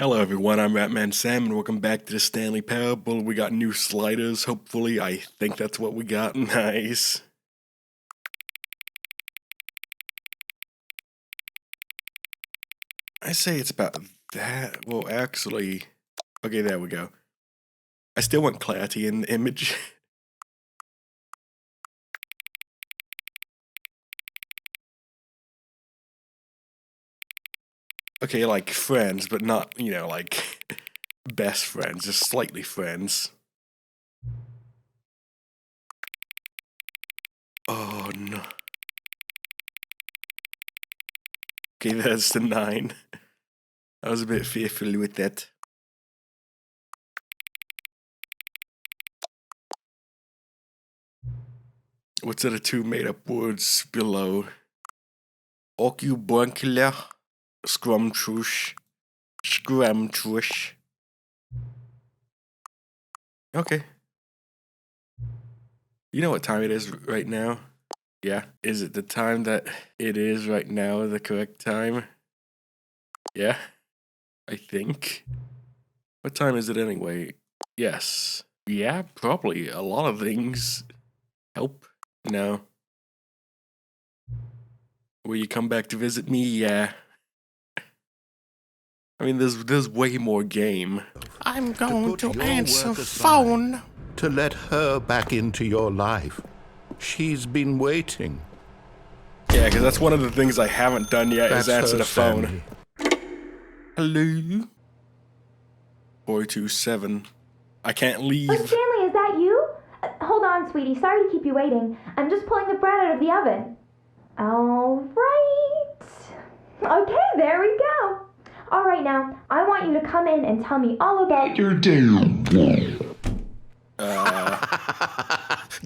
Hello everyone, I'm Ratman Sam and welcome back to the Stanley Parable. We got new sliders, hopefully. I think that's what we got. Nice. I say it's about that. Well, actually, okay, there we go. I still want clarity in the image. Okay, like friends, but not, like best friends, just slightly friends. Oh no. Okay, that's the 9. I was a bit fearful with that. What's the 2 made-up words below? Ocubuncular, scrumptious, scrumptious. Okay. You know what time it is right now? Yeah. Is it the time that it is right now the correct time? Yeah. I think. What time is it anyway? Yes. Yeah, probably. A lot of things help. No. Will you come back to visit me? Yeah. I mean, there's way more game. I'm going to answer phone. To let her back into your life. She's been waiting. Yeah, because that's one of the things I haven't done yet is That's answer her, the phone. Stanley. Hello? 427. I can't leave. Oh, Stanley, is that you? Hold on, sweetie. Sorry to keep you waiting. I'm just pulling the bread out of the oven. All right. Okay, there we go. All right, now, I want you to come in and tell me all about your day.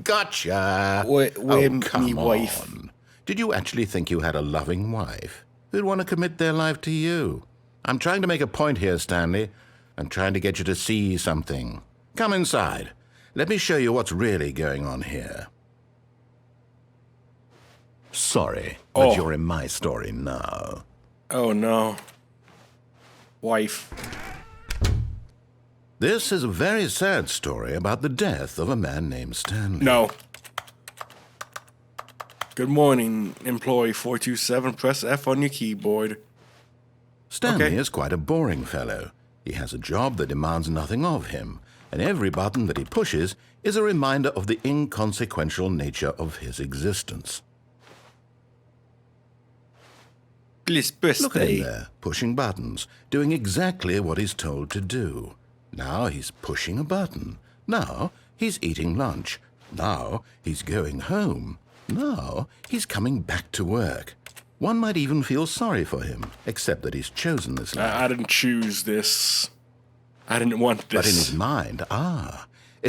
Gotcha. Come me on. wife. Did you actually think you had a loving wife who'd want to commit their life to you? I'm trying to make a point here, Stanley. I'm trying to get you to see something. Come inside. Let me show you what's really going on here. Sorry, but you're in my story now. Oh no. Wife. This is a very sad story about the death of a man named Stanley. No. Good morning, employee 427. Press F on your keyboard. Stanley is quite a boring fellow. He has a job that demands nothing of him, and every button that he pushes is a reminder of the inconsequential nature of his existence. Please press Look at A. him there, pushing buttons, doing exactly what he's told to do. Now he's pushing a button. Now he's eating lunch. Now he's going home. Now he's coming back to work. One might even feel sorry for him, except that he's chosen this life. I didn't choose this. I didn't want this. But in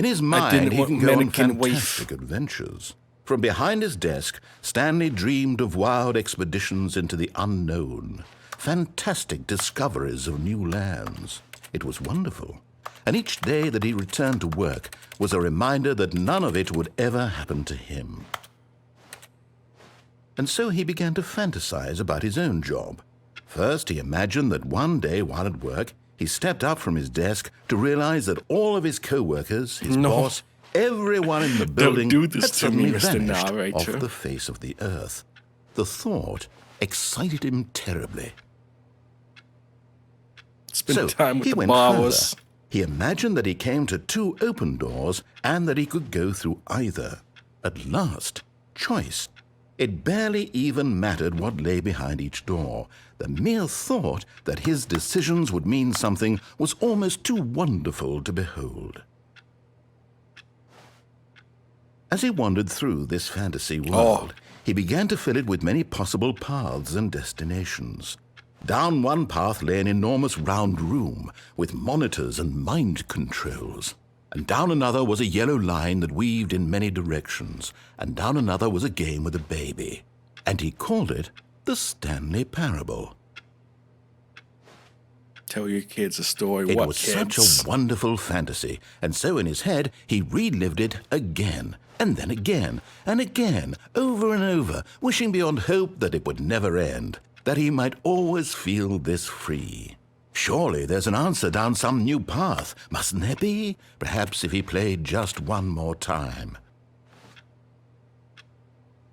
his mind, he can go on fantastic adventures. From behind his desk, Stanley dreamed of wild expeditions into the unknown, fantastic discoveries of new lands. It was wonderful. And each day that he returned to work was a reminder that none of it would ever happen to him. And so he began to fantasize about his own job. First, he imagined that one day while at work, he stepped up from his desk to realize that all of his co-workers, his boss, everyone in the building had suddenly vanished off the face of the earth. The thought excited him terribly. Spend time with the barbers. He imagined that he came to 2 open doors and that he could go through either. At last, choice. It barely even mattered what lay behind each door. The mere thought that his decisions would mean something was almost too wonderful to behold. As he wandered through this fantasy world, he began to fill it with many possible paths and destinations. Down one path lay an enormous round room with monitors and mind controls. And down another was a yellow line that weaved in many directions. And down another was a game with a baby. And he called it the Stanley Parable. Tell your kids a story. It What was kids? such a wonderful fantasy, and so in his head he relived it again, and then again, and again, over and over, wishing beyond hope that it would never end, that he might always feel this free. Surely there's an answer down some new path, mustn't there be? Perhaps if he played just one more time.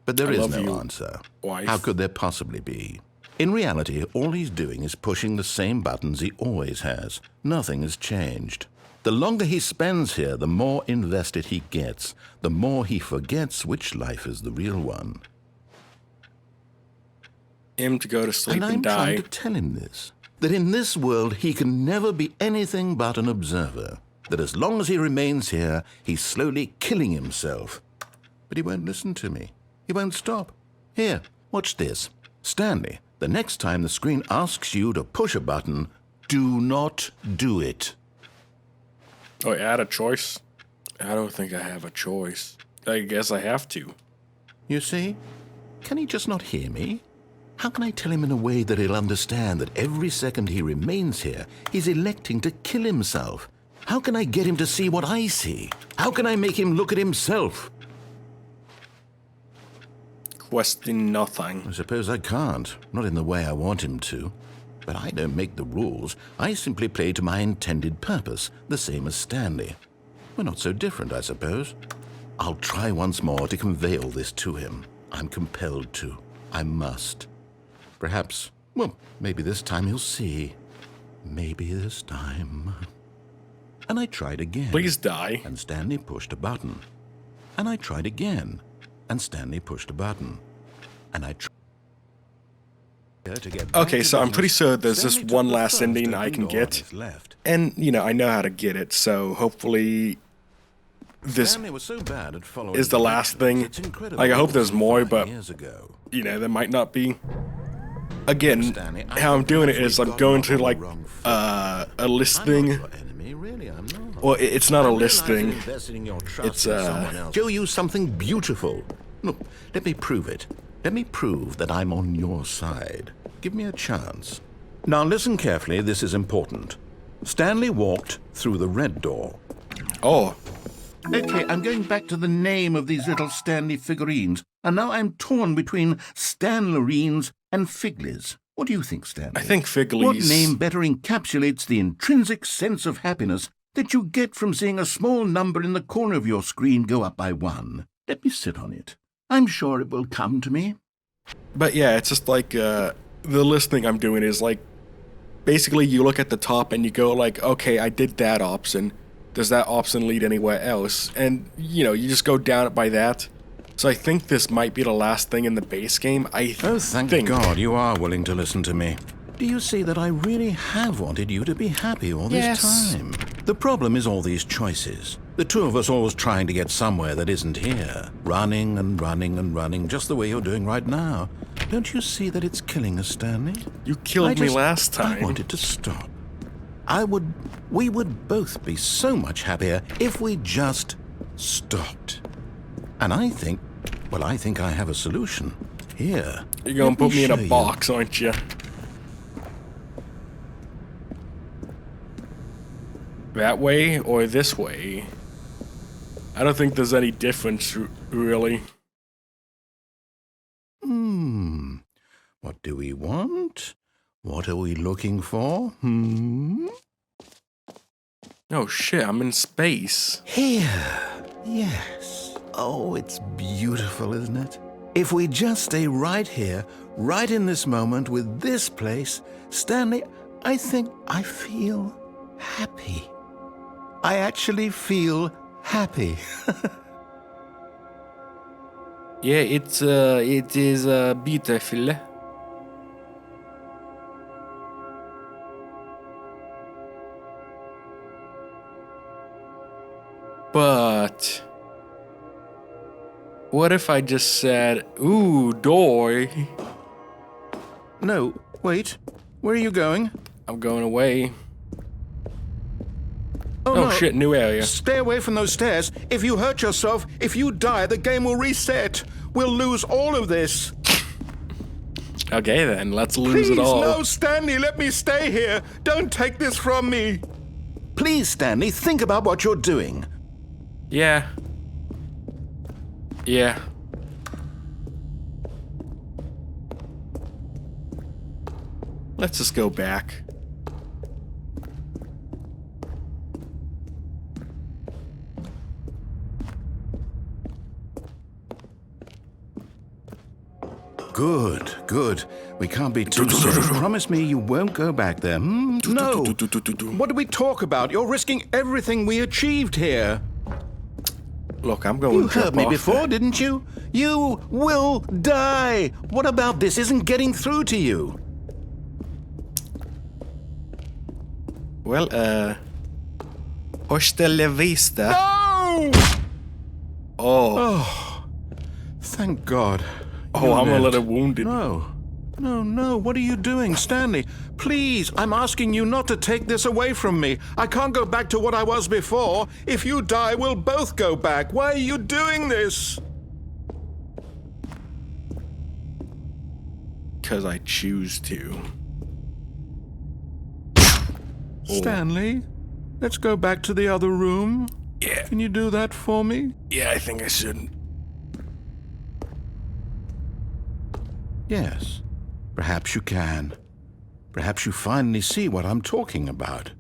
But there is no answer. Wife. How could there possibly be? In reality, all he's doing is pushing the same buttons he always has. Nothing has changed. The longer he spends here, the more invested he gets, the more he forgets which life is the real one. Him to go to sleep and I'm die. trying to tell him this, that in this world he can never be anything but an observer, that as long as he remains here, he's slowly killing himself. But he won't listen to me. He won't stop. Here, watch this. Stanley, the next time the screen asks you to push a button, do not do it. Oh, I had a choice? I don't think I have a choice. I guess I have to. You see? Can he just not hear me? How can I tell him in a way that he'll understand that every second he remains here, he's electing to kill himself? How can I get him to see what I see? How can I make him look at himself? Question nothing. I suppose I can't, not in the way I want him to. But I don't make the rules. I simply play to my intended purpose, the same as Stanley. We're not so different, I suppose. I'll try once more to convey all this to him. I'm compelled to. I must. Perhaps, well, maybe this time he'll see. Maybe this time. And I tried again. Please die. And Stanley pushed a button. And I tried again. And Stanley pushed a button. And I tried. Okay, so I'm pretty sure there's this one last ending I can get. And, you know, I know how to get it, so hopefully this is the last thing. Like, I hope there's more, but, you know, there might not be. Again, how I'm doing it is I'm going to, like, a list thing. Well, it's not a list thing. It's, show you something beautiful. Look, let me prove it. Let me prove that I'm on your side. Give me a chance. Now listen carefully, this is important. Stanley walked through the red door. Oh. Okay, I'm going back to the name of these little Stanley figurines, and now I'm torn between Stanlerines and Figlies. What do you think, Stanley? I think Figlies. What name better encapsulates the intrinsic sense of happiness that you get from seeing a small number in the corner of your screen go up by 1? Let me sit on it. I'm sure it will come to me. But yeah, it's just like, the list thing I'm doing is like, basically you look at the top and you go like, okay, I did that option. Does that option lead anywhere else? And, you know, you just go down it by that. So I think this might be the last thing in the base game. Oh, thank God you are willing to listen to me. Do you see that I really have wanted you to be happy all this time? The problem is all these choices. The two of us always trying to get somewhere that isn't here. Running and running and running, just the way you're doing right now. Don't you see that it's killing us, Stanley? You killed me last time. I wanted to stop. We would both be so much happier if we just stopped. And I think I have a solution. Here. You're gonna put me in a box, aren't you? That way or this way? I don't think there's any difference, really. What do we want? What are we looking for? Oh shit, I'm in space. Here. Yes. Oh, it's beautiful, isn't it? If we just stay right here, right in this moment with this place, Stanley, I think I feel happy. I actually feel happy. Yeah, it is beautiful. But what if I just said, ooh, door? No, wait. Where are you going? I'm going away. Oh, Oh no. shit, new area. Stay away from those stairs. If you hurt yourself, if you die, the game will reset. We'll lose all of this. Okay then, let's lose it all. Please, no, Stanley, let me stay here. Don't take this from me. Please, Stanley, think about what you're doing. Yeah. Yeah. Let's just go back. Good, good. We can't be too safe. Promise me you won't go back there. No. What do we talk about? You're risking everything we achieved here. Look, I'm going You to jump heard me off before, there. didn't you? You will die. What about this isn't getting through to you? Well, hasta la vista. No! Oh, Thank God. oh, I'm a little wounded. No, what are you doing, Stanley? Please, I'm asking you not to take this away from me. I can't go back to what I was before. If you die, we'll both go back. Why are you doing this? Because I choose to. Stanley, let's go back to the other room. Yeah, Can you do that for me? yeah, I think I should. Yes, perhaps you can. Perhaps you finally see what I'm talking about.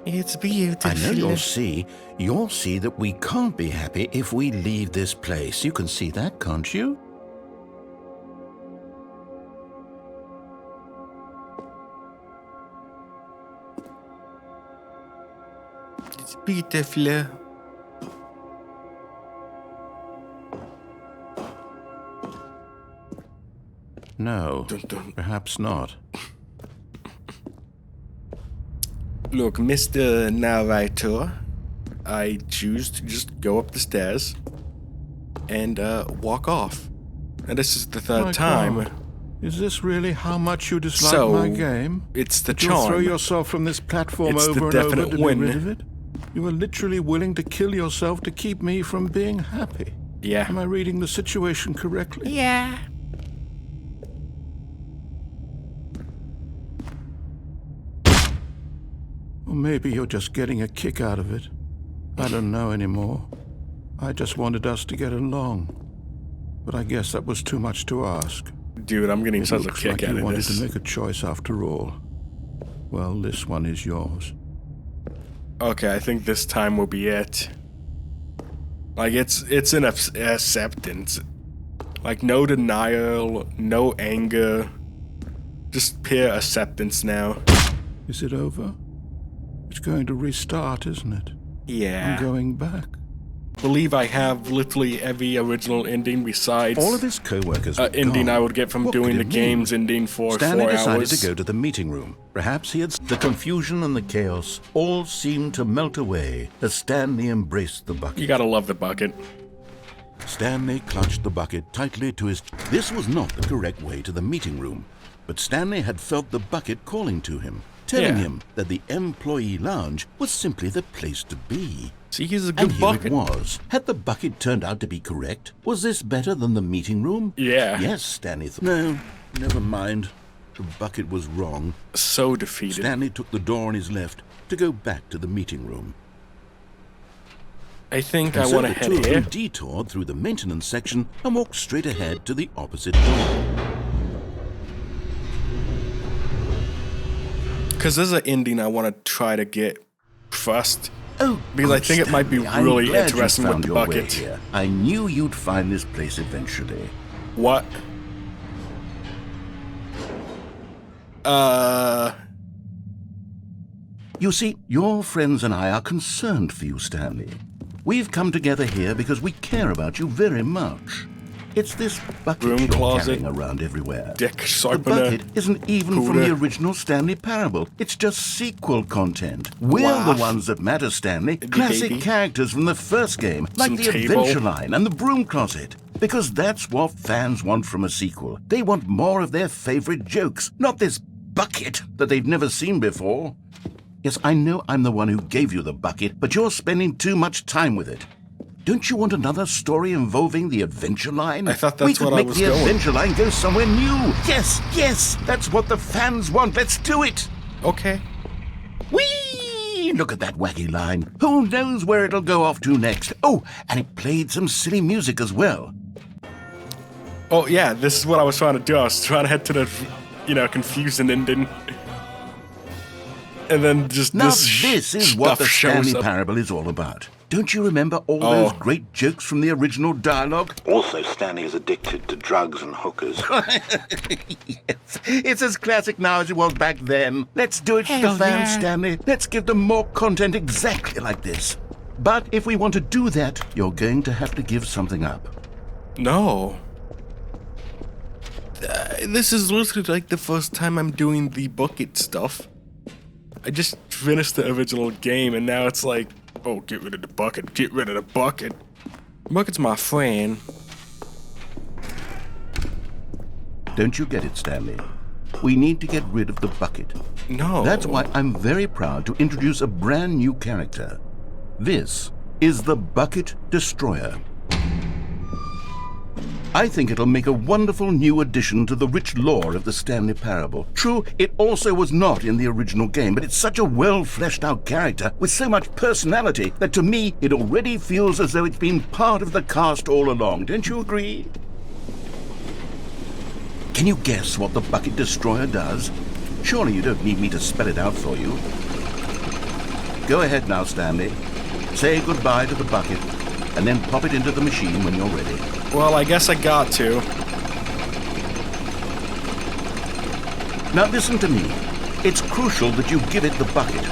It's beautiful. I know you'll see that we can't be happy if we leave this place. You can see that, can't you? It's beautiful. No, Dun, dun. perhaps not. Look, Mr. Narrator, I choose to just go up the stairs and walk off. And this is the third My time. God. Is this really how much you dislike So, my game? it's the You'll throw charm. yourself from this platform It's the over and over definite to win. get rid of it? You are literally willing to kill yourself to keep me from being happy. Yeah. Am I reading the situation correctly? Yeah. Or maybe you're just getting a kick out of it. I don't know anymore. I just wanted us to get along. But I guess that was too much to ask. Dude, I'm getting It such a looks kick like out you of wanted this. to make a choice after all. Well, this one is yours. Okay, I think this time will be it. Like, it's an acceptance. Like, no denial, no anger. Just pure acceptance now. Is it over? It's going to restart, isn't it? Yeah. I'm going back. Believe I have literally every original ending besides All of his co-workers were ending gone. I would get from What doing could the it game's mean? ending for Stanley 4 decided hours. to go to the meeting room. Perhaps he had... The confusion and the chaos all seemed to melt away as Stanley embraced the bucket. You gotta love the bucket. Stanley clutched the bucket tightly to his... This was not the correct way to the meeting room, but Stanley had felt the bucket calling to him, telling Yeah. him that the employee lounge was simply the place to be. See, he's a And good here bucket. it was. Had the bucket turned out to be correct? Was this better than the meeting room? Yeah. Yes, Stanley thought. No, never mind. The bucket was wrong. So defeated. Stanley took the door on his left to go back to the meeting room. I think And I so want to the head two of here. them detoured through the maintenance section and walked straight ahead to the opposite door. Because there's an ending I want to try to get first. Oh, Because I think it might be Stanley, I'm really glad you interesting with found the your way bucket. here. I knew you'd find this place eventually. What? You see, your friends and I are concerned for you, Stanley. We've come together here because we care about you very much. It's this bucket Broom you're closet. carrying around everywhere. Dick The sharpener. bucket isn't even from Cooler. the original Stanley Parable. It's just sequel content. We're Wow. the ones that matter, Stanley. The Classic baby. characters from the first game, like Some the table. Adventure Line and the Broom Closet. Because that's what fans want from a sequel. They want more of their favorite jokes, not this bucket that they've never seen before. Yes, I know I'm the one who gave you the bucket, but you're spending too much time with it. Don't you want another story involving the Adventure Line? I thought we that's could what I make was the going. Adventure Line go somewhere new. Yes, that's what the fans want. Let's do it. Okay. Whee! Look at that wacky line. Who knows where it'll go off to next? Oh, and it played some silly music as well. Oh, yeah, this is what I was trying to do. I was trying to head to the, confusing ending. And then just Now this this is what stuff the shows Stanley up. Parable is all about. Don't you remember all those great jokes from the original dialogue? Also, Stanley is addicted to drugs and hookers. Yes, it's as classic now as it was back then. Let's do it for the fans, Stanley. Let's give them more content exactly like this. But if we want to do that, you're going to have to give something up. No. This is literally like the first time I'm doing the bucket stuff. I just finished the original game and now it's like, oh, get rid of the bucket, get rid of the bucket. Bucket's my friend. Don't you get it, Stanley? We need to get rid of the bucket. No. That's why I'm very proud to introduce a brand new character. This is the Bucket Destroyer. I think it'll make a wonderful new addition to the rich lore of the Stanley Parable. True, it also was not in the original game, but it's such a well-fleshed-out character with so much personality that to me it already feels as though it's been part of the cast all along. Don't you agree? Can you guess what the Bucket Destroyer does? Surely you don't need me to spell it out for you. Go ahead now, Stanley. Say goodbye to the bucket, and then pop it into the machine when you're ready. Well, I guess I got to. Now listen to me. It's crucial that you give it the bucket.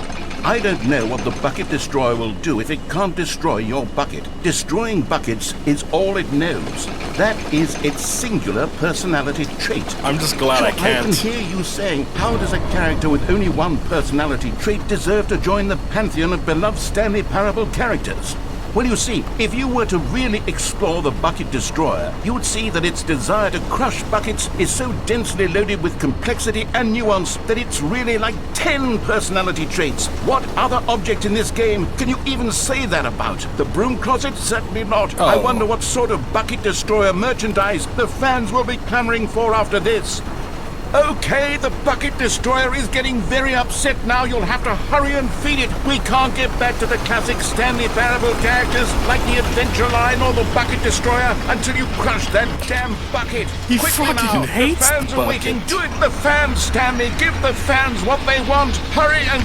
I don't know what the Bucket Destroyer will do if it can't destroy your bucket. Destroying buckets is all it knows. That is its singular personality trait. I'm just glad I can't. I can hear you saying, how does a character with only one personality trait deserve to join the pantheon of beloved Stanley Parable characters? Well, you see, if you were to really explore the Bucket Destroyer, you would see that its desire to crush buckets is so densely loaded with complexity and nuance that it's really like 10 personality traits. What other object in this game can you even say that about? The broom closet? Certainly not. I wonder what sort of Bucket Destroyer merchandise the fans will be clamoring for after this. Okay, the Bucket Destroyer is getting very upset now. You'll have to hurry and feed it. We can't get back to the classic Stanley Parable characters like the Adventure Line or the Bucket Destroyer until you crush that damn bucket. He Quickly fucking now. hates the fans the are waiting. bucket. Do it, the fans, Stanley. Give the fans what they want. Hurry and...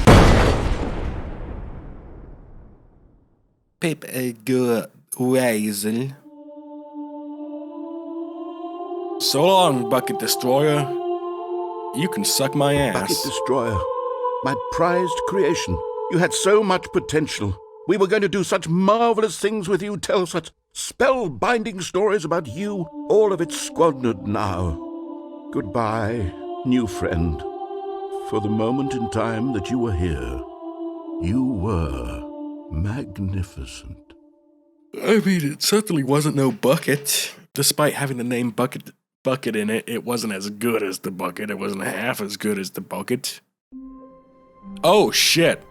Pip a good weasel. So long, Bucket Destroyer. You can suck my ass. Bucket Destroyer, my prized creation. You had so much potential. We were going to do such marvelous things with you, tell such spellbinding stories about you. All of it squandered now. Goodbye, new friend. For the moment in time that you were here, you were magnificent. I mean, it certainly wasn't no bucket. Despite having the name Bucket in it, it wasn't as good as the bucket. It wasn't half as good as the bucket. Oh, shit.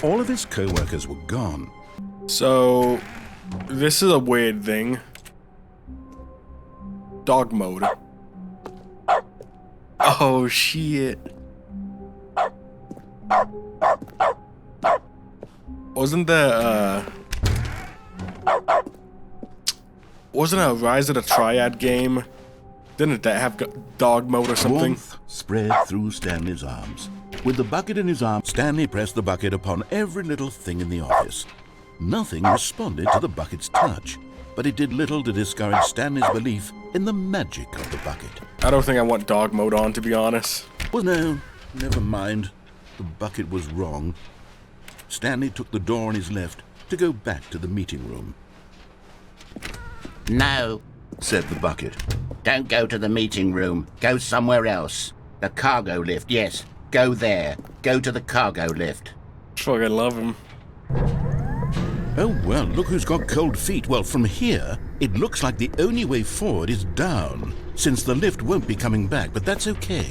All of his co-workers were gone. So, this is a weird thing. Dog mode. Oh, shit. Wasn't there, wasn't a Rise of the Triad game? Didn't that have dog mode or something? Warmth spread through Stanley's arms. With the bucket in his arm, Stanley pressed the bucket upon every little thing in the office. Nothing responded to the bucket's touch, but it did little to discourage Stanley's belief in the magic of the bucket. I don't think I want dog mode on, to be honest. Well, no, never mind. The bucket was wrong. Stanley took the door on his left to go back to the meeting room. No, Said the bucket. don't go to the meeting room. Go somewhere else. The cargo lift, yes. Go there. Go to the cargo lift. Fucking love him. Oh, well, look who's got cold feet. Well, from here, it looks like the only way forward is down, since the lift won't be coming back, but that's okay.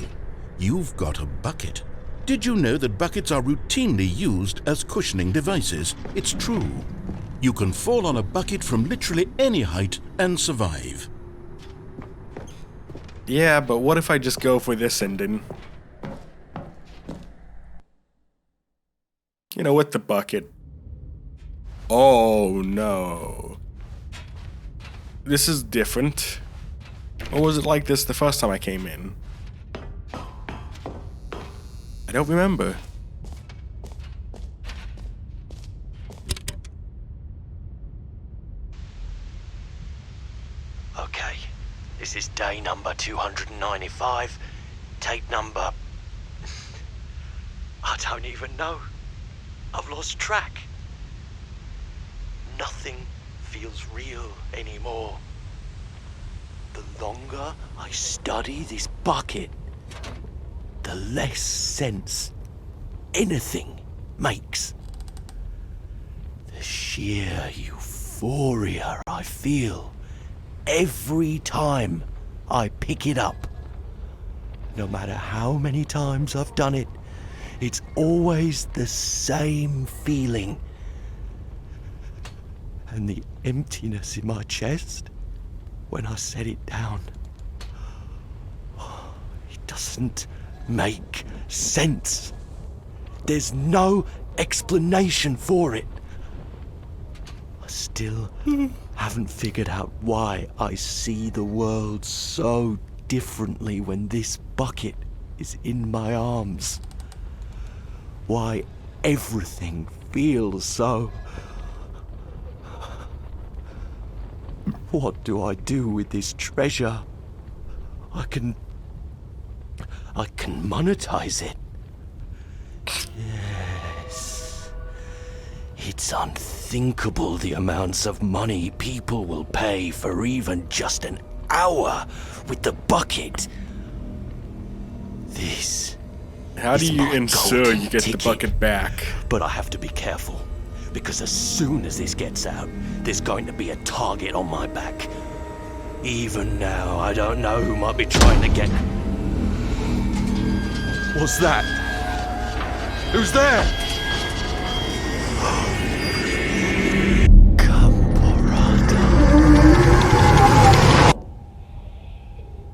You've got a bucket. Did you know that buckets are routinely used as cushioning devices? It's true. You can fall on a bucket from literally any height and survive. Yeah, but what if I just go for this ending? You know, with the bucket. Oh, no. This is different. Or was it like this the first time I came in? I don't remember. Okay, this is day number 295, tape number... I don't even know. I've lost track. Nothing feels real anymore. The longer I study this bucket, the less sense anything makes. The sheer euphoria I feel every time I pick it up. No matter how many times I've done it, it's always the same feeling. And the emptiness in my chest when I set it down. It doesn't make sense. There's no explanation for it. I still haven't figured out why I see the world so differently when this bucket is in my arms. Why everything feels so... What do I do with this treasure? I can monetize it. Yes. It's unthinkable the amounts of money people will pay for even just an hour with the bucket. This... How do is you my ensure golden you get the ticket. bucket back? But I have to be careful, because as soon as this gets out, there's going to be a target on my back. Even now, I don't know who might be trying to get... What's that? Who's there?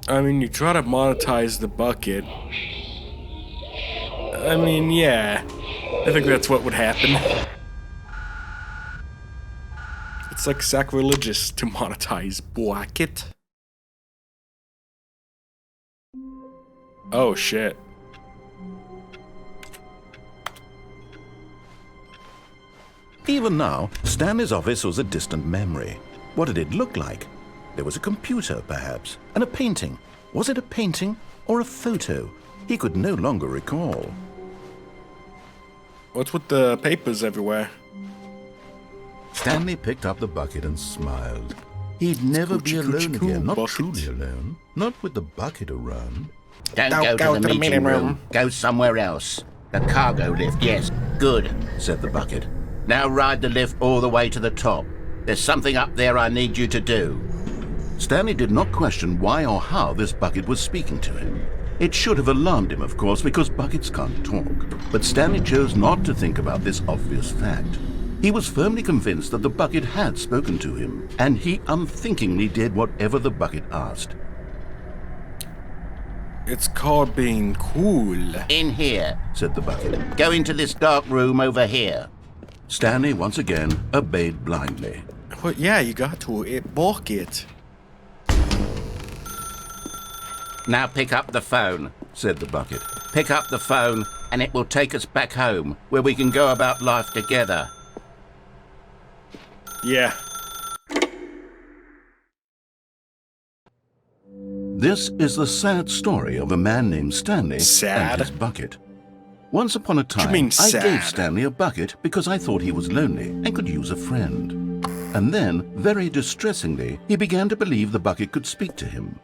I mean, you try to monetize the bucket. I mean, yeah. I think that's what would happen. It's like sacrilegious to monetize bucket. Oh, shit. Even now, Stanley's office was a distant memory. What did it look like? There was a computer, perhaps, and a painting. Was it a painting or a photo? He could no longer recall. What's with the papers everywhere? Stanley picked up the bucket and smiled. He'd never be alone again, not truly alone. Not with the bucket around. Don't go to the meeting room. Go somewhere else. The cargo lift, yes. Good, said the bucket. Now ride the lift all the way to the top. There's something up there I need you to do. Stanley did not question why or how this bucket was speaking to him. It should have alarmed him, of course, because buckets can't talk. But Stanley chose not to think about this obvious fact. He was firmly convinced that the bucket had spoken to him, and he unthinkingly did whatever the bucket asked. It's called being cool. In here, Said the bucket. go into this dark room over here. Stanley once again obeyed blindly. Well, yeah, you got to. It bucket. Now pick up the phone. Said the bucket. Pick up the phone, and it will take us back home, where we can go about life together. Yeah. This is the sad story of a man named Stanley Sad? and his bucket. Once upon a you time, mean I sad? gave Stanley a bucket because I thought he was lonely and could use a friend. And then, very distressingly, he began to believe the bucket could speak to him.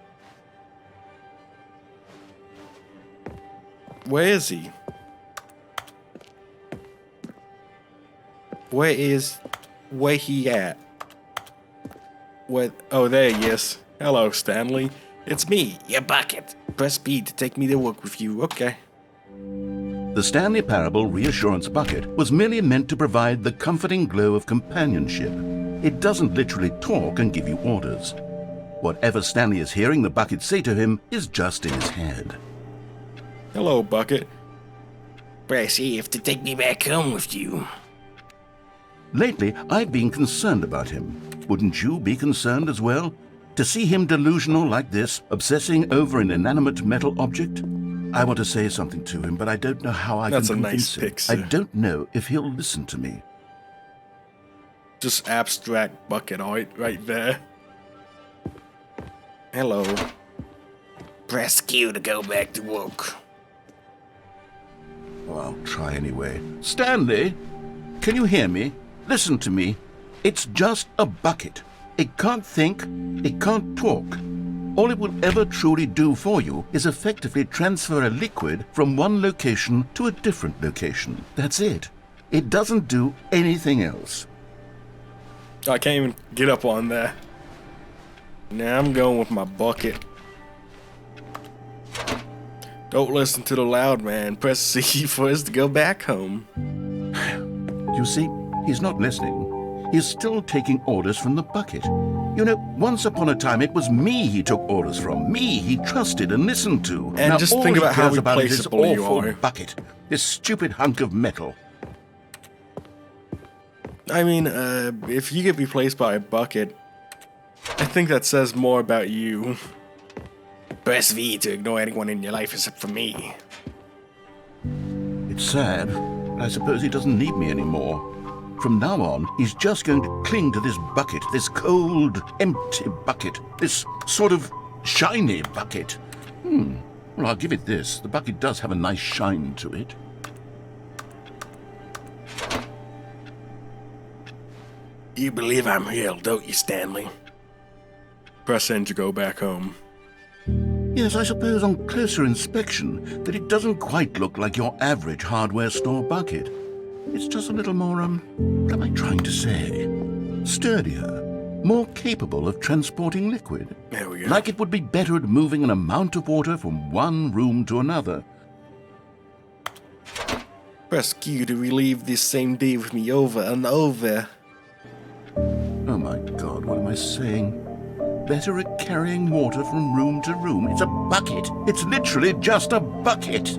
Where is he? Where he at? What? Oh, there he is. Hello, Stanley. It's me, your bucket. Press B to take me to work with you. Okay. The Stanley Parable Reassurance Bucket was merely meant to provide the comforting glow of companionship. It doesn't literally talk and give you orders. Whatever Stanley is hearing the bucket say to him is just in his head. Hello, bucket. Press F to take me back home with you. Lately, I've been concerned about him. Wouldn't you be concerned as well? To see him delusional like this, obsessing over an inanimate metal object? I want to say something to him, but I don't know how I That's can a convince nice him. picture. I don't know if he'll listen to me. Just abstract bucket art right there. Hello. Press Q to go back to work. Oh, I'll try anyway. Stanley, can you hear me? Listen to me. It's just a bucket. It can't think, it can't talk. All it will ever truly do for you is effectively transfer a liquid from one location to a different location. That's it. It doesn't do anything else. I can't even get up on there. Now I'm going with my bucket. Don't listen to the loud man. Press C for us to go back home. You see, he's not listening. He's still taking orders from the bucket. You know, once upon a time it was me he took orders from. Me he trusted and listened to. And now just all think he about how cares about is this replaceable you awful are. bucket. This stupid hunk of metal. I mean, if you get replaced by a bucket, I think that says more about you. Press V to ignore anyone in your life except for me. It's sad, but I suppose he doesn't need me anymore. From now on, he's just going to cling to this bucket, this cold, empty bucket, this sort of shiny bucket. Well, I'll give it this. The bucket does have a nice shine to it. You believe I'm real, don't you, Stanley? Press N to go back home. Yes, I suppose on closer inspection that it doesn't quite look like your average hardware store bucket. It's just a little more, what am I trying to say? Sturdier, more capable of transporting liquid. There we go. Like it would be better at moving an amount of water from one room to another. Press Q to relive this same day with me over and over. Oh my God, what am I saying? Better at carrying water from room to room. It's a bucket. It's literally just a bucket.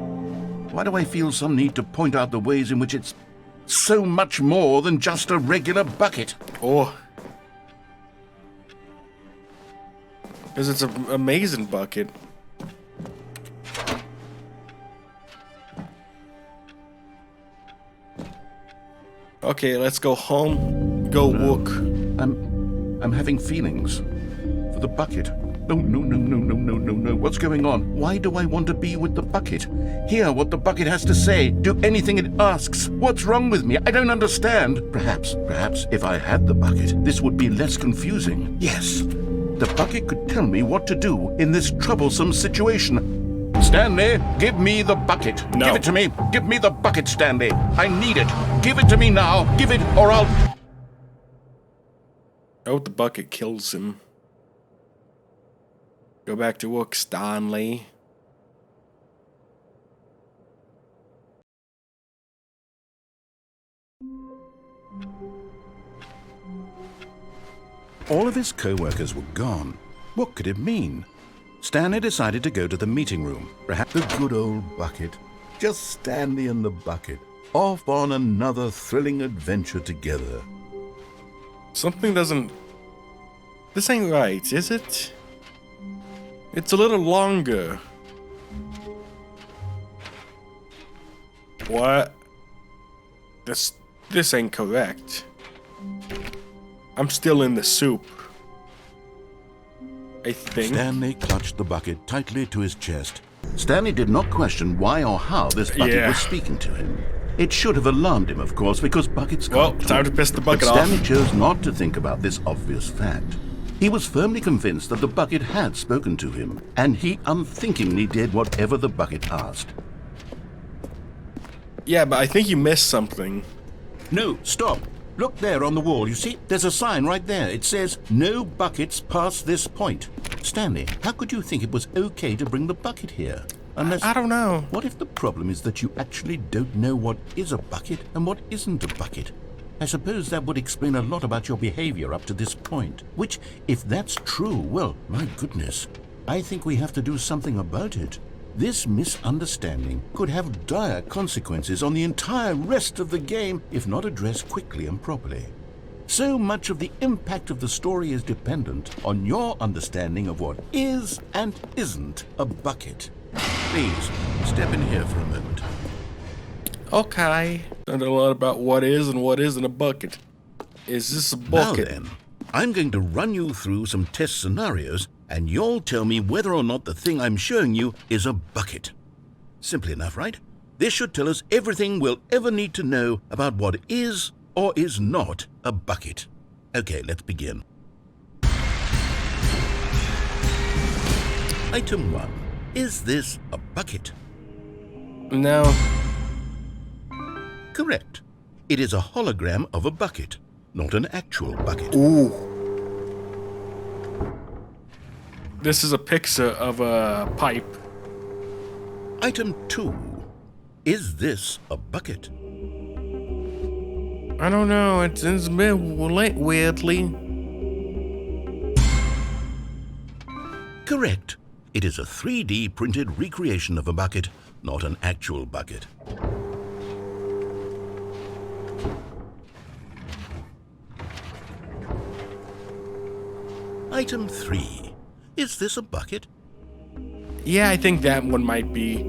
Why do I feel some need to point out the ways in which it's so much more than just a regular bucket? Oh. Because it's an amazing bucket. Okay, let's go home. Go work. I'm having feelings for the bucket. No, no, no, no, no, no, no, no. What's going on? Why do I want to be with the bucket? Hear what the bucket has to say. Do anything it asks. What's wrong with me? I don't understand. Perhaps if I had the bucket, this would be less confusing. Yes, the bucket could tell me what to do in this troublesome situation. Stanley, give me the bucket. No. Give it to me. Give me the bucket, Stanley. I need it. Give it to me now. Give it or I'll... I hope the bucket kills him. Go back to work, Stanley. All of his co-workers were gone. What could it mean? Stanley decided to go to the meeting room. Perhaps the good old bucket. Just Stanley and the bucket. Off on another thrilling adventure together. Something doesn't... This ain't right, is it? It's a little longer. What? This ain't correct. I'm still in the soup. I think. Stanley clutched the bucket tightly to his chest. Stanley did not question why or how this bucket was speaking to him. It should have alarmed him, of course, because buckets can't talk. Time to piss the bucket But off. Stanley chose not to think about this obvious fact. He was firmly convinced that the bucket had spoken to him, and he unthinkingly did whatever the bucket asked. Yeah, but I think you missed something. No, stop. Look there on the wall, you see? There's a sign right there. It says, no buckets past this point. Stanley, how could you think it was okay to bring the bucket here? Unless... I don't know. What if the problem is that you actually don't know what is a bucket and what isn't a bucket? I suppose that would explain a lot about your behavior up to this point. Which, if that's true, well, my goodness, I think we have to do something about it. This misunderstanding could have dire consequences on the entire rest of the game if not addressed quickly and properly. So much of the impact of the story is dependent on your understanding of what is and isn't a bucket. Please, step in here for a moment. Okay. Learned a lot about what is and what isn't a bucket. Is this a bucket? Now then, I'm going to run you through some test scenarios, and you'll tell me whether or not the thing I'm showing you is a bucket. Simple enough, right? This should tell us everything we'll ever need to know about what is or is not a bucket. Okay, let's begin. Item 1. Is this a bucket? No. Correct. It is a hologram of a bucket, not an actual bucket. Ooh. This is a picture of a pipe. Item 2. Is this a bucket? I don't know. It's a bit weirdly. Correct. It is a 3D printed recreation of a bucket, not an actual bucket. Item 3. Is this a bucket? Yeah, I think that one might be.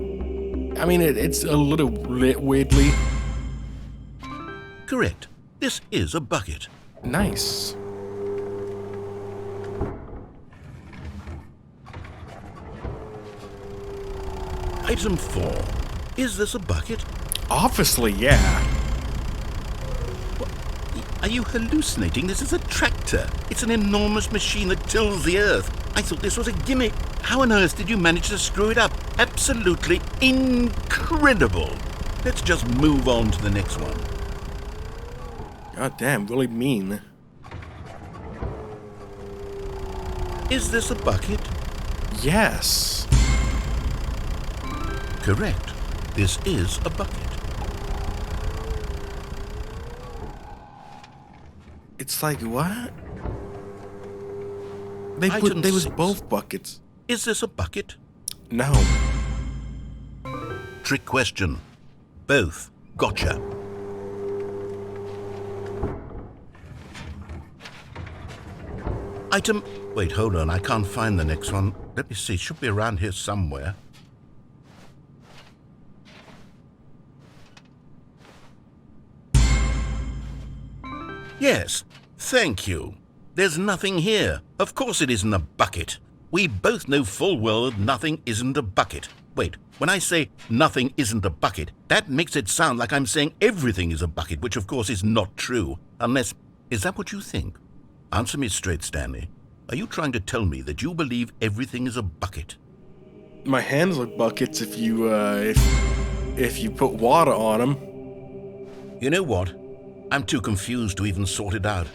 I mean, it's a little weirdly. Correct. This is a bucket. Nice. Item 4. Is this a bucket? Obviously, yeah. Are you hallucinating? This is a tractor. It's an enormous machine that tills the earth. I thought this was a gimmick. How on earth did you manage to screw it up? Absolutely incredible. Let's just move on to the next one. God damn, really mean. Is this a bucket? Yes. Correct. This is a bucket. It's like, what? Item They was 6. both buckets. Is this a bucket? No. Trick question. Both. Gotcha. Item... Wait, hold on. I can't find the next one. Let me see. It should be around here somewhere. Yes. Thank you. There's nothing here. Of course it isn't a bucket. We both know full well that nothing isn't a bucket. Wait, when I say nothing isn't a bucket, that makes it sound like I'm saying everything is a bucket, which of course is not true. Unless... Is that what you think? Answer me straight, Stanley. Are you trying to tell me that you believe everything is a bucket? My hands are buckets if you put water on them. You know what? I'm too confused to even sort it out.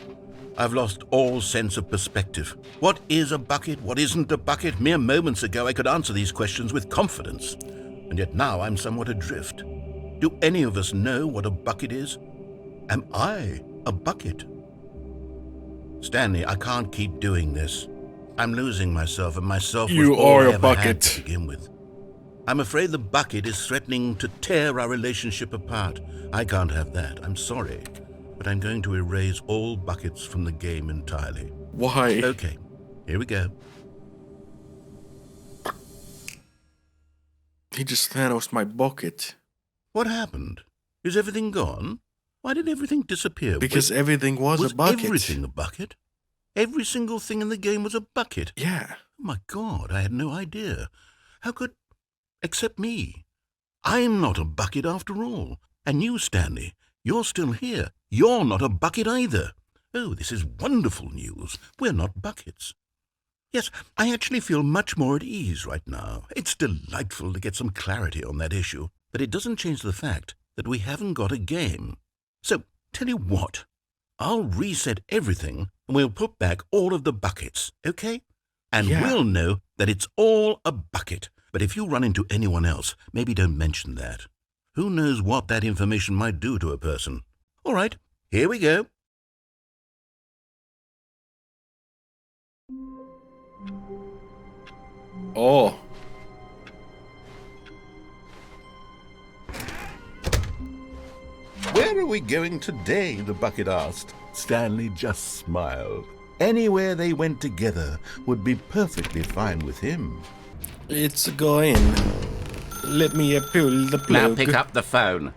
I've lost all sense of perspective. What is a bucket? What isn't a bucket? Mere moments ago I could answer these questions with confidence. And yet now I'm somewhat adrift. Do any of us know what a bucket is? Am I a bucket? Stanley, I can't keep doing this. I'm losing myself, and myself was You all are I a ever bucket. had to begin with. I'm afraid the bucket is threatening to tear our relationship apart. I can't have that. I'm sorry. But I'm going to erase all buckets from the game entirely. Why? Okay, here we go. He just Thanos my bucket. What happened? Is everything gone? Why did everything disappear? Because everything was a bucket. Everything a bucket? Every single thing in the game was a bucket? Yeah. Oh my God, I had no idea. How could... Except me. I'm not a bucket after all. And you, Stanley, you're still here. You're not a bucket either. Oh, this is wonderful news. We're not buckets. Yes, I actually feel much more at ease right now. It's delightful to get some clarity on that issue, but it doesn't change the fact that we haven't got a game. So, tell you what, I'll reset everything and we'll put back all of the buckets, okay? And we'll know that it's all a bucket. But if you run into anyone else, maybe don't mention that. Who knows what that information might do to a person? All right, here we go. Oh. Where are we going today? The bucket asked. Stanley just smiled. Anywhere they went together would be perfectly fine with him. It's going. Let me pull the plug. Now pick up the phone.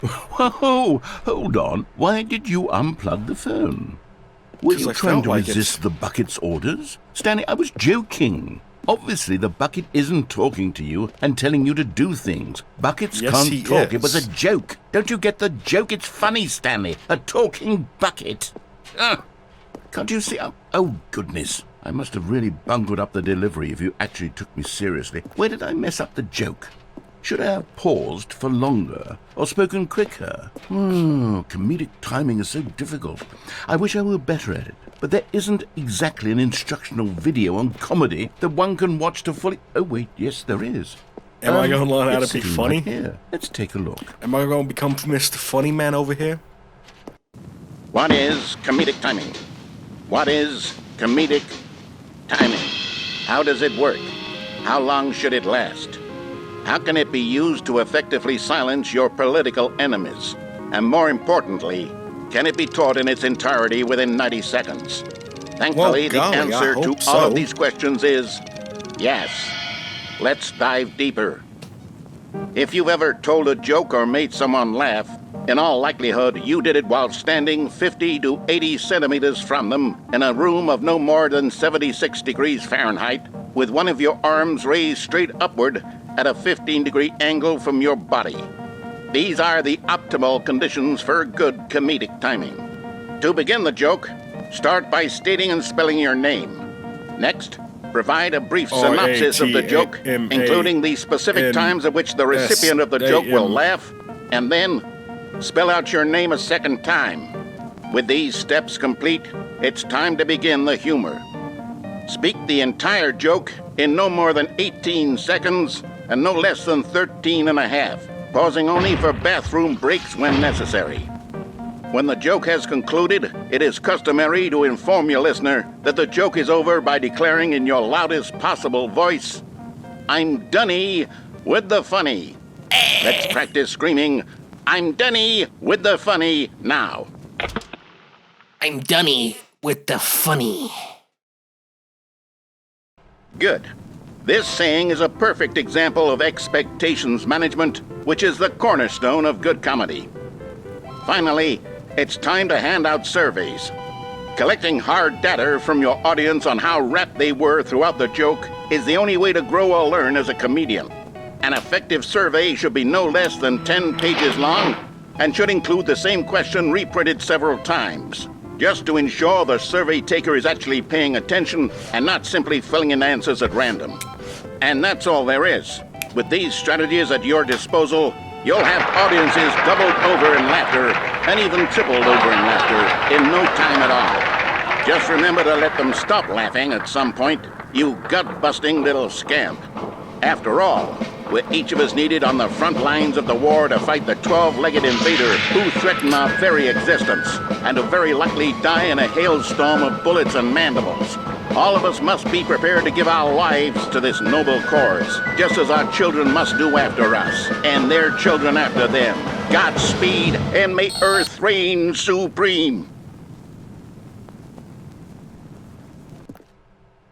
Whoa, hold on. Why did you unplug the phone? Were 'Cause you I trying felt to like resist the bucket's orders? Stanley, I was joking. Obviously, the bucket isn't talking to you and telling you to do things. Buckets Yes, can't he talk. is. It was a joke. Don't you get the joke? It's funny, Stanley. A talking bucket. Can't you see? Oh, goodness. I must have really bungled up the delivery if you actually took me seriously. Where did I mess up the joke? Should I have paused for longer or spoken quicker? Comedic timing is so difficult. I wish I were better at it, but there isn't exactly an instructional video on comedy that one can watch to fully... Oh, wait, yes, there is. Am I going to learn how it's to be sitting funny? right here. Let's take a look. Am I going to become Mr. Funny Man over here? What is comedic timing? What is comedic timing? How does it work? How long should it last? How can it be used to effectively silence your political enemies? And more importantly, can it be taught in its entirety within 90 seconds? Thankfully, Well, golly, the answer I to hope all so. of these questions is yes. Let's dive deeper. If you've ever told a joke or made someone laugh, in all likelihood, you did it while standing 50 to 80 centimeters from them in a room of no more than 76 degrees Fahrenheit, with one of your arms raised straight upward at a 15-degree angle from your body. These are the optimal conditions for good comedic timing. To begin the joke, start by stating and spelling your name. Next, provide a brief synopsis of the joke, including the specific times at which the recipient of the joke will laugh, and then spell out your name a second time. With these steps complete, it's time to begin the humor. Speak the entire joke in no more than 18 seconds and no less than 13 and a half, pausing only for bathroom breaks when necessary. When the joke has concluded, it is customary to inform your listener that the joke is over by declaring in your loudest possible voice, "I'm dunny with the funny." Let's practice screaming, "I'm dunny with the funny" now. I'm dunny with the funny. Good. This saying is a perfect example of expectations management, which is the cornerstone of good comedy. Finally, it's time to hand out surveys. Collecting hard data from your audience on how rapt they were throughout the joke is the only way to grow or learn as a comedian. An effective survey should be no less than 10 pages long and should include the same question reprinted several times, just to ensure the survey taker is actually paying attention and not simply filling in answers at random. And that's all there is. With these strategies at your disposal, you'll have audiences doubled over in laughter and even tripled over in laughter in no time at all. Just remember to let them stop laughing at some point, you gut-busting little scamp. After all, we're each of us needed on the front lines of the war to fight the 12-legged invader who threatened our very existence, and who very likely die in a hailstorm of bullets and mandibles. All of us must be prepared to give our lives to this noble cause, just as our children must do after us, and their children after them. Godspeed, and may Earth reign supreme.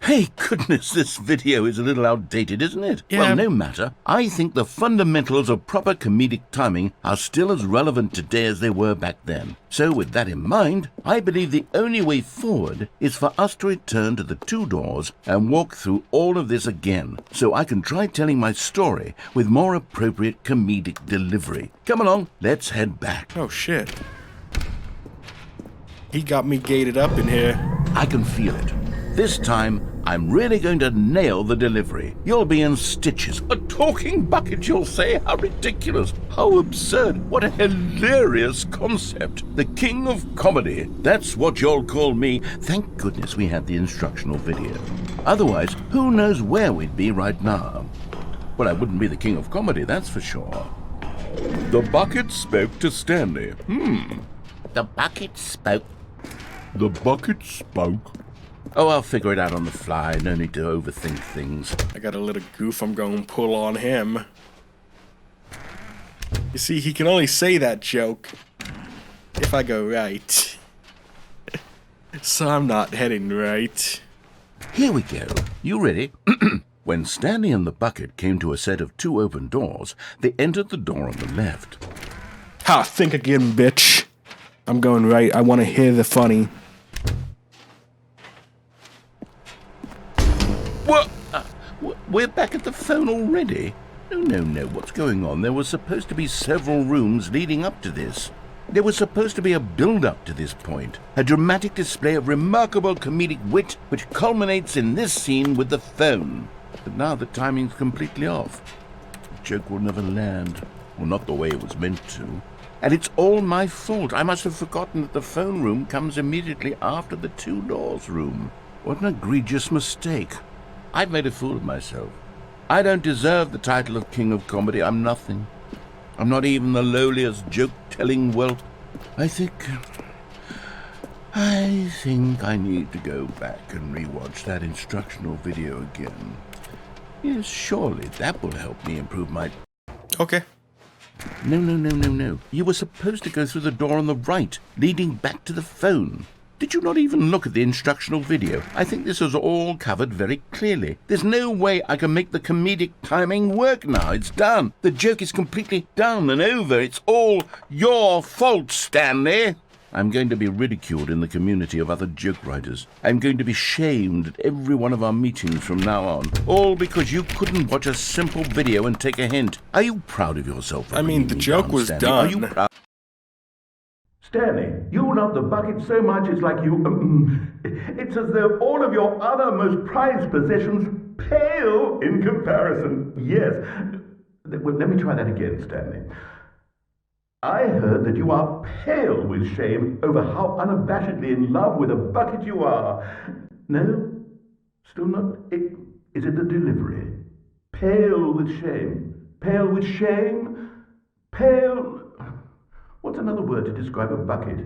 Hey, goodness, this video is a little outdated, isn't it? Yeah. Well, no matter. I think the fundamentals of proper comedic timing are still as relevant today as they were back then. So with that in mind, I believe the only way forward is for us to return to the two doors and walk through all of this again, so I can try telling my story with more appropriate comedic delivery. Come along, let's head back. Oh, shit. He got me gated up in here. I can feel it. This time, I'm really going to nail the delivery. You'll be in stitches. A talking bucket, you'll say? How ridiculous. How absurd. What a hilarious concept. The king of comedy. That's what you'll call me. Thank goodness we had the instructional video. Otherwise, who knows where we'd be right now. Well, I wouldn't be the king of comedy, that's for sure. The bucket spoke to Stanley. The bucket spoke. The bucket spoke. Oh, I'll figure it out on the fly. No need to overthink things. I got a little goof I'm going to pull on him. You see, he can only say that joke if I go right. So I'm not heading right. Here we go. You ready? When Stanley and the bucket came to a set of 2 open doors, they entered the door on the left. Ha! Think again, bitch. I'm going right. I want to hear the funny. What? We're back at the phone already? No. What's going on? There were supposed to be several rooms leading up to this. There was supposed to be a build-up to this point, a dramatic display of remarkable comedic wit which culminates in this scene with the phone. But now the timing's completely off. The joke will never land, or not the way it was meant to. And it's all my fault. I must have forgotten that the phone room comes immediately after the 2 doors room. What an egregious mistake. I've made a fool of myself. I don't deserve the title of King of Comedy. I'm nothing. I'm not even the lowliest joke-telling whelp. I think I need to go back and rewatch that instructional video again. Yes, surely that will help me improve my... Okay. No. You were supposed to go through the door on the right, leading back to the phone. Did you not even look at the instructional video? I think this is all covered very clearly. There's no way I can make the comedic timing work now. It's done. The joke is completely done and over. It's all your fault, Stanley. I'm going to be ridiculed in the community of other joke writers. I'm going to be shamed at every one of our meetings from now on. All because you couldn't watch a simple video and take a hint. Are you proud of yourself? I mean, the joke was Stanley? done. Are you proud? Stanley, you love the bucket so much it's like you... it's as though all of your other most prized possessions pale in comparison. Yes. Well, let me try that again, Stanley. I heard that you are pale with shame over how unabashedly in love with a bucket you are. No? Still not? Is it the delivery? Pale with shame. Pale with shame? Pale... What's another word to describe a bucket?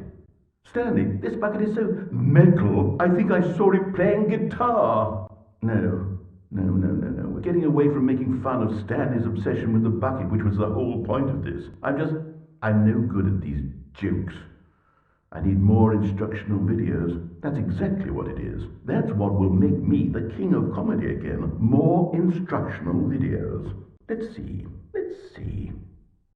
Stanley, this bucket is so metal, I think I saw it playing guitar. No. We're getting away from making fun of Stanley's obsession with the bucket, which was the whole point of this. I'm no good at these jokes. I need more instructional videos. That's exactly what it is. That's what will make me the king of comedy again. More instructional videos. Let's see.